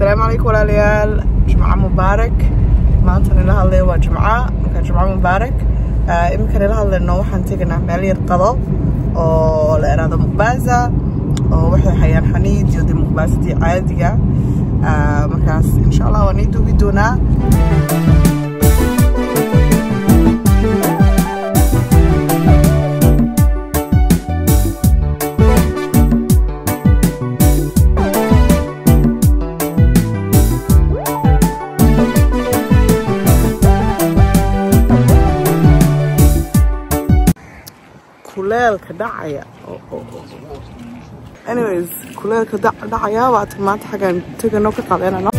السلام عليكم ولاليال جمعة مبارك maanta nila hadlay waa jumca mubaarak imika nila hadlayno waxaan tegnaa meel yar qado oo la yiraahdo Muqbaza oo waxay hayaan xaniid iyo Muqbazadii caadiga markaas insha Allah waan iduu doonaa kuleelka dhacaya anyways kuleelka dhacaya waa maanta xagan tagano ka qaadeenano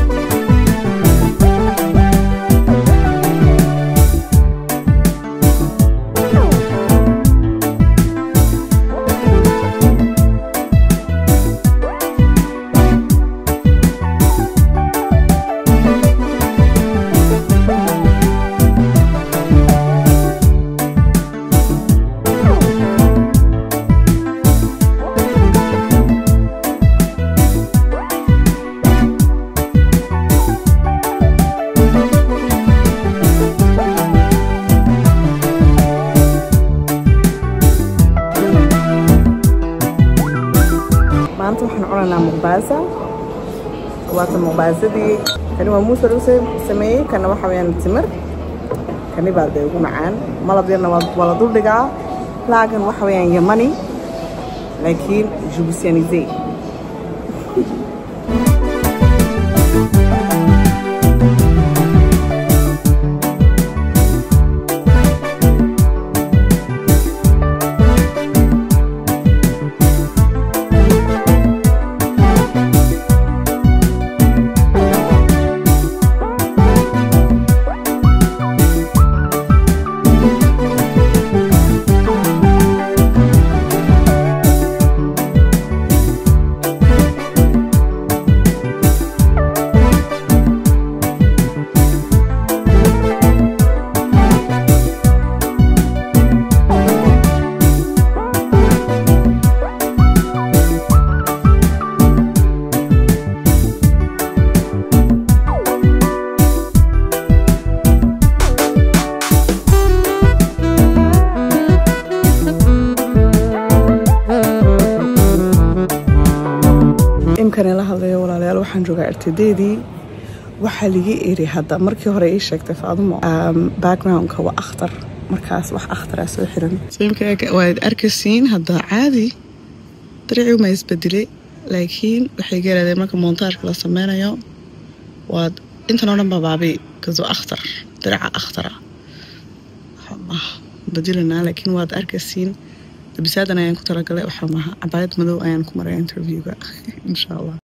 Muqbaza waata Muqbazadii kani waa muus lagu sameeyay kana waxa weeyaan timir kani baad ugu macaan malab yarna wala dul dhigaa laakiin waxa weeyaan yamani laakiin jubisanize imkana la hadlayo walaalayaal waxaan joogaa artadeedii waxa laga iri hadda markii hore ay sheegtay Faadumo background-ka waa akhtar markaas wax akhtar ah soo xiran imka waad arkaysiin hadda caadi dariicu ma isbeddelay laakiin waxay gaarayeen marka montaajka la sameynayo waad inta oo dhan baabaabay kaso akhtar dariica akhtara beddelna laakiin waad arkaysiin بسادنا يعني كنت رجلة وحماها عباية مدو يعني كم مرة انترفيو بقى إن شاء الله.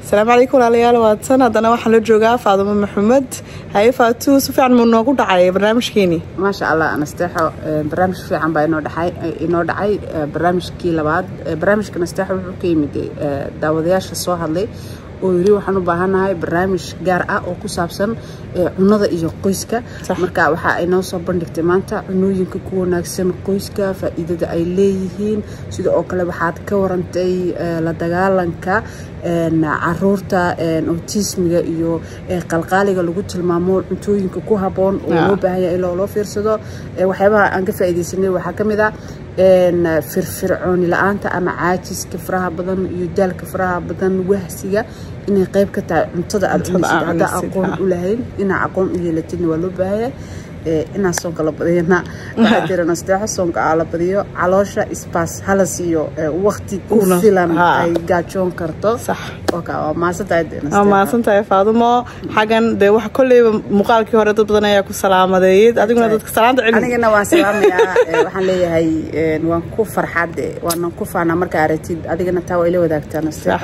السلام عليكم ولاليال واتسنا دنا waxaan la joogaa Faadumo Maxamed hay Faatu si fiican ma noogu dhacay barnaamijkeeni ما شاء الله أنا استحى برنامج في عم بينو دحي برنامج كي لبعض برنامج كنا استحى وحكيمي داودياش الصو هذلي ويري waxaan u baahanahay barnaamij gaar ah oo ku saabsan cunada iyo qoyska marka waxa ay noo soo bandhigtay maanta cunooyinka ku wanaagsan qoyska faa'iidada ay leeyihiin sida oo kale waxaad ka warantay la dagaalanka caruurta autismiga iyo qalqaaliga lagu tilmaamo cuntooyinka ku haboon oo loo baahan yahay in loo fiirsado waxyaabaha aan ka faa'iideysanay waxa kamid ah firfircooni la'aanta ama caajiska faraha badan iyo daalka faraha badan wahsiga inay qayb ka tahay cuntada aad cunaysid aqoon u lahayn ina aqoon u yeelatid waa loo baahan ina soo kala badiyana waxa jirana sadex soonka ala badiyo caloosha ispaas halas iyo waqti ku filan ay gaajoon karto sax oo ma santahay Faadumo xagan de wax kulay muuqaalkii hore dad badan ayaa ku salaamadeeyay adiguna dadka salaanta cilmi anigana waa salaamaya waxaan leeyahay waan ku farxad waan ku faana marka aragtid adigana taa way la wadaagtaan sax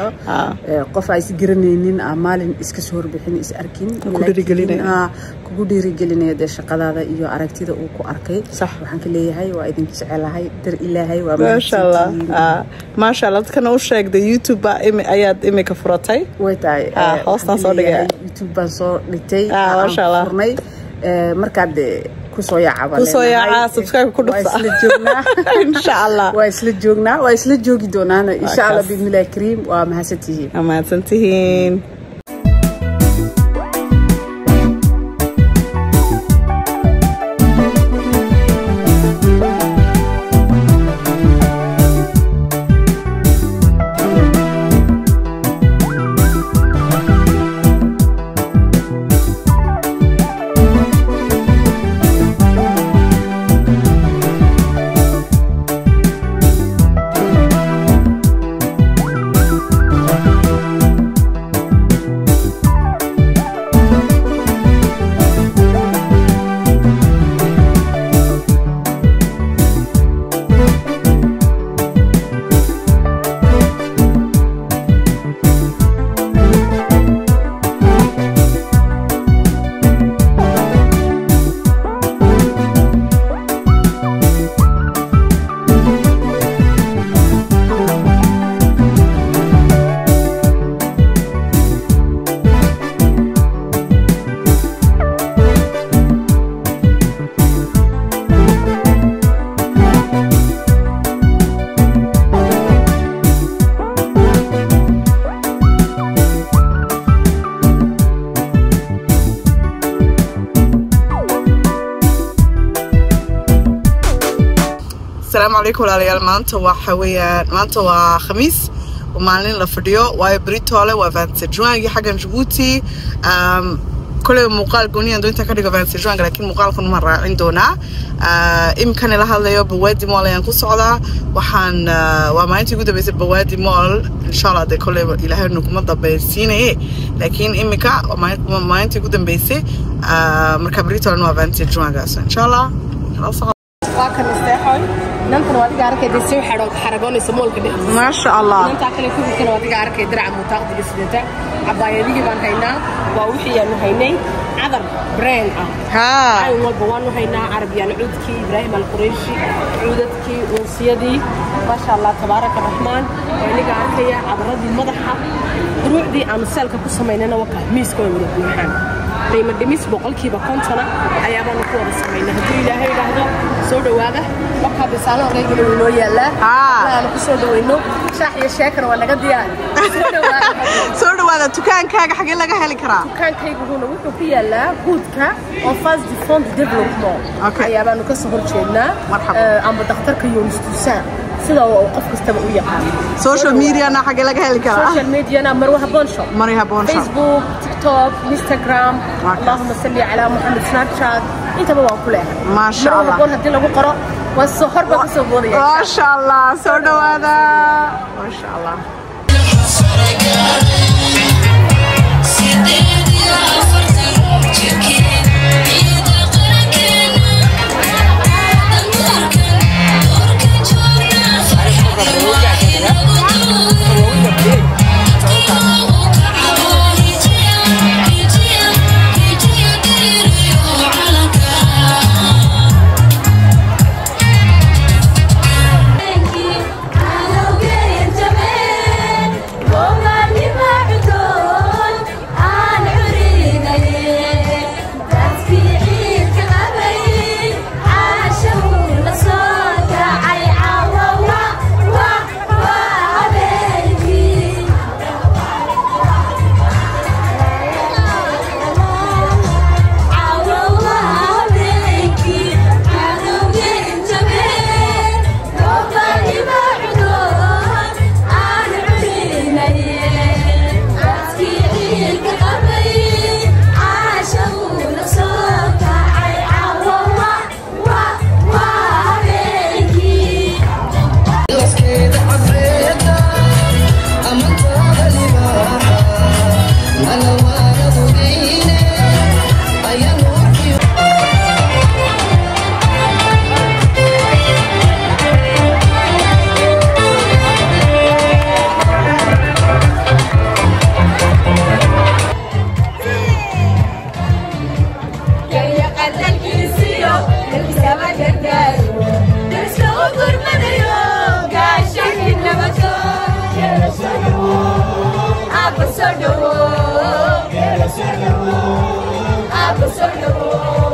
qof ay isgaranaynin maalin iska soo horbixin is arkin kugu dhiirigelinaya shaqadaada iyo aragtida uu ku arkay waxaan ka leeyahay waa idin jecelahay dar ilaahay waa ma sha Allah dadkana u sheegday YouTube ayaad imika furatay way tahay hoostan soo dhigay YouTube baan soo dhigtay ma sha Allah markaad kusoo yaacaba kusoo yaaca subscribe ku dhufta insha Allah waa isla joogi doonaan insha Allah bismillaah kariim waa mahadsantihiin السلام عليكم ولاليال maanta waxa weeyaan maanta waa khamiis maalin la fadhiyo waa Britole waa 27 juin xagan Djibouti kule muuqaal gooniyan doonta ka dhigo 27 juin laakiin muuqaalkan ma raacin doona imkan la hadlayo Bawaadi Mall ayaan ku socdaa waxaan waa maalintii ugu dambeysay Bawaadi Mall insha Allah de kule ilaahay kuma dabaysiinay laakiin imika maalintii ugu dambeysay marka Britole waa 27 juin insha Allah واكن استحوي ننتظر وادي عارك يدسي حرقوني سمول كده ما شاء الله ننتظر كل كنا وادي عارك درع متاخد بسدته عباية دي بان هينا ووحي انه هيني عذر برين ها اي والبوانو هينا عربيان عودكي ابراهيم القريشي عودتكي وصيدي ما شاء الله تبارك الرحمن واني عارك يا عبردي مدحه روحدي aan salka ku sameynana waa miiska wada buuxaan qiimo dhimis boqolkiiba 50 ayaa baan ku wada sameynaa hadii ilaahay ilaahdo soo dhawaada waxa bisaano reegay inoo yaala aan ku soo dhaweyno shaax iyo sheekar waa naga diyaar soo dhawaada dukaankaaga xagee laga heli karaa dukaankaygu wuxuu ku yaalaa guudka oo Fast Fund Development ayaa baan ka soo horjeednaa amba dhakhtarka Yunus Tusan sida oo qof kastaba u yaqaan social media na xagee laga heli karaa social media na Marwa Bonsho Facebook TikTok Instagram اللهم صل على محمد Snapchat انت بقى كلها ما شاء الله مروا هدي lagu qoro waa soo horba ka soo boodaya ما شاء الله soo dhawaada ما شاء الله Absurdo.